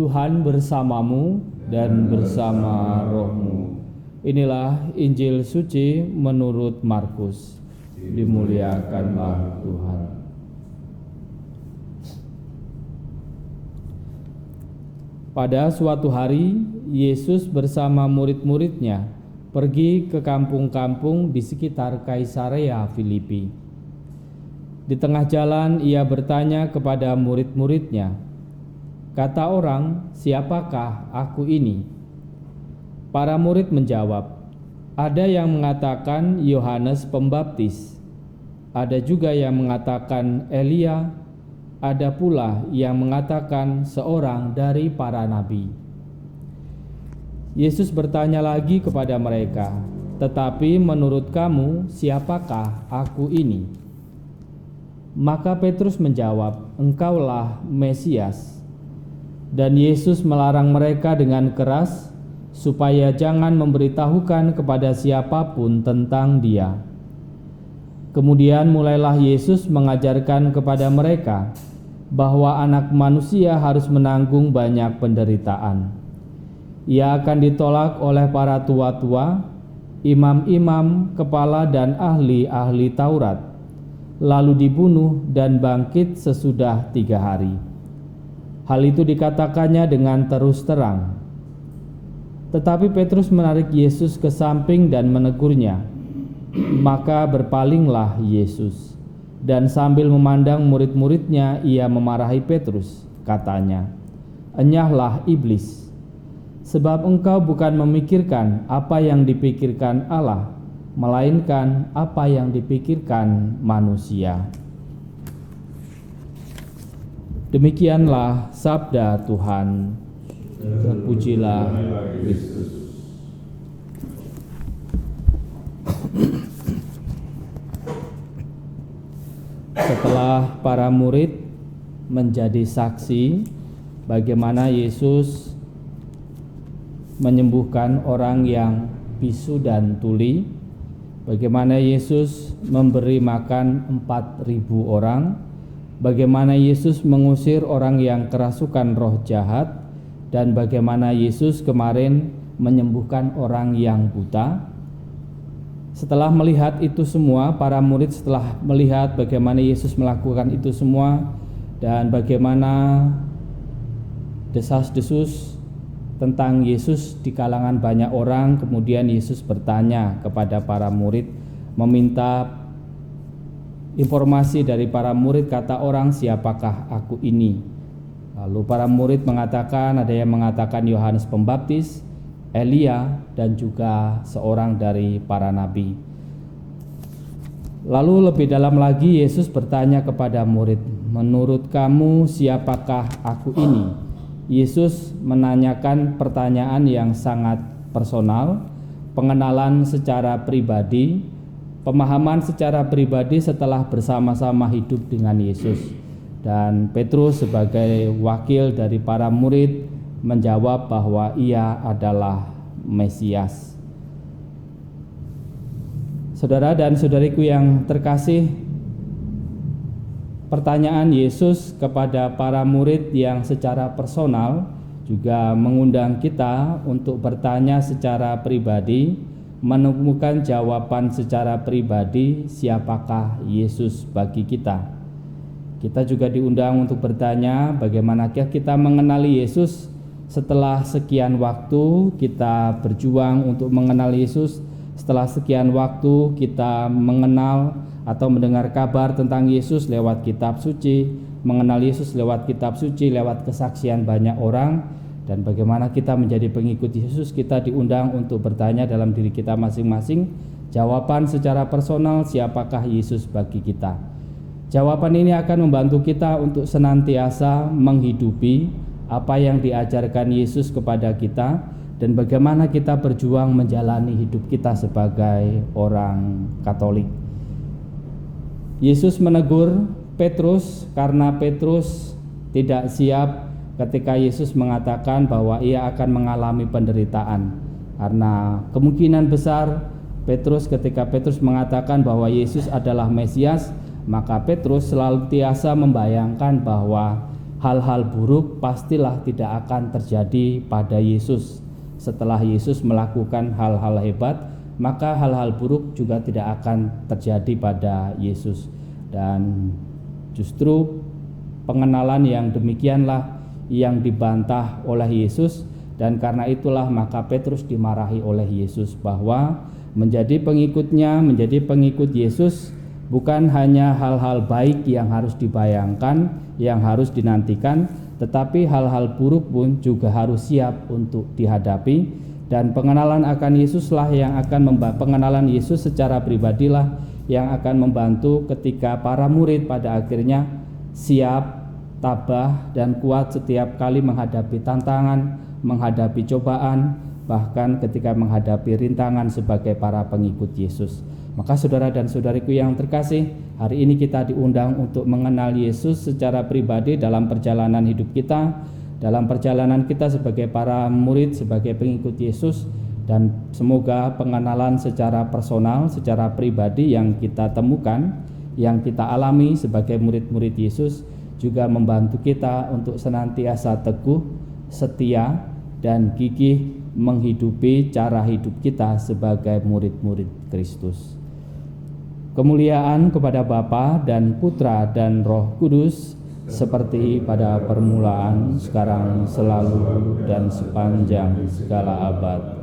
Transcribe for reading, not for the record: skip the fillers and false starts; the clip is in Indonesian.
Tuhan bersamamu dan bersama rohmu. Inilah Injil suci menurut Markus. Dimuliakanlah Tuhan. Pada suatu hari, Yesus bersama murid-muridnya pergi ke kampung-kampung di sekitar Kaisarea Filipi. Di tengah jalan ia bertanya kepada murid-muridnya, "Kata orang, siapakah aku ini?" Para murid menjawab, "Ada yang mengatakan Yohanes Pembaptis, ada juga yang mengatakan Elia, ada pula yang mengatakan seorang dari para nabi." Yesus bertanya lagi kepada mereka, "Tetapi menurut kamu, siapakah aku ini?" Maka Petrus menjawab, "Engkaulah Mesias." Dan Yesus melarang mereka dengan keras supaya jangan memberitahukan kepada siapapun tentang Dia. Kemudian mulailah Yesus mengajarkan kepada mereka bahwa Anak Manusia harus menanggung banyak penderitaan. Ia akan ditolak oleh para tua-tua, imam-imam, kepala dan ahli-ahli Taurat, lalu dibunuh dan bangkit sesudah 3 hari. Hal itu dikatakannya dengan terus terang. Tetapi Petrus menarik Yesus ke samping dan menegurnya. Maka berpalinglah Yesus, dan sambil memandang murid-muridnya ia memarahi Petrus. Katanya, "Enyahlah iblis, sebab engkau bukan memikirkan apa yang dipikirkan Allah, melainkan apa yang dipikirkan manusia." Demikianlah sabda Tuhan. Terpujilah Kristus. Setelah para murid menjadi saksi bagaimana Yesus menyembuhkan orang yang bisu dan tuli, bagaimana Yesus memberi makan 4.000 orang, bagaimana Yesus mengusir orang yang kerasukan roh jahat, dan bagaimana Yesus kemarin menyembuhkan orang yang buta. Setelah melihat itu semua, para murid setelah melihat bagaimana Yesus melakukan itu semua dan bagaimana desas-desus tentang Yesus di kalangan banyak orang, kemudian Yesus bertanya kepada para murid, meminta informasi dari para murid, "Kata orang, siapakah aku ini?" Lalu para murid mengatakan, ada yang mengatakan Yohanes Pembaptis, Elia, dan juga seorang dari para nabi. Lalu lebih dalam lagi Yesus bertanya kepada murid, "Menurut kamu siapakah aku ini?" Yesus menanyakan pertanyaan yang sangat personal, pengenalan secara pribadi, pemahaman secara pribadi setelah bersama-sama hidup dengan Yesus. Dan Petrus sebagai wakil dari para murid menjawab bahwa ia adalah Mesias. Saudara dan saudariku yang terkasih, pertanyaan Yesus kepada para murid yang secara personal juga mengundang kita untuk bertanya secara pribadi, menemukan jawaban secara pribadi siapakah Yesus bagi kita. Kita juga diundang untuk bertanya bagaimanakah kita mengenali Yesus setelah sekian waktu kita berjuang untuk mengenal Yesus, setelah sekian waktu kita mengenal atau mendengar kabar tentang Yesus lewat kitab suci, mengenal Yesus lewat kitab suci, lewat kesaksian banyak orang, dan bagaimana kita menjadi pengikut Yesus. Kita diundang untuk bertanya dalam diri kita masing-masing, jawaban secara personal siapakah Yesus bagi kita. Jawaban ini akan membantu kita untuk senantiasa menghidupi apa yang diajarkan Yesus kepada kita dan bagaimana kita berjuang menjalani hidup kita sebagai orang Katolik. Yesus menegur Petrus karena Petrus tidak siap ketika Yesus mengatakan bahwa ia akan mengalami penderitaan. Karena kemungkinan besar ketika Petrus mengatakan bahwa Yesus adalah Mesias, maka Petrus selalu tiasa membayangkan bahwa hal-hal buruk pastilah tidak akan terjadi pada Yesus. Setelah Yesus melakukan hal-hal hebat, maka hal-hal buruk juga tidak akan terjadi pada Yesus. Dan justru pengenalan yang demikianlah yang dibantah oleh Yesus, dan karena itulah maka Petrus dimarahi oleh Yesus bahwa menjadi pengikutnya, menjadi pengikut Yesus bukan hanya hal-hal baik yang harus dibayangkan, yang harus dinantikan, tetapi hal-hal buruk pun juga harus siap untuk dihadapi. Dan pengenalan akan Yesuslah yang akan pengenalan Yesus secara pribadilah yang akan membantu ketika para murid pada akhirnya siap, tabah, dan kuat setiap kali menghadapi tantangan, menghadapi cobaan, bahkan ketika menghadapi rintangan sebagai para pengikut Yesus. Maka saudara dan saudariku yang terkasih, hari ini kita diundang untuk mengenal Yesus secara pribadi dalam perjalanan hidup kita, dalam perjalanan kita sebagai para murid, sebagai pengikut Yesus. Dan semoga pengenalan secara personal, secara pribadi yang kita temukan, yang kita alami sebagai murid-murid Yesus juga membantu kita untuk senantiasa teguh, setia, dan gigih menghidupi cara hidup kita sebagai murid-murid Kristus. Kemuliaan kepada Bapa dan Putra dan Roh Kudus, seperti pada permulaan, sekarang, selalu, dan sepanjang segala abad.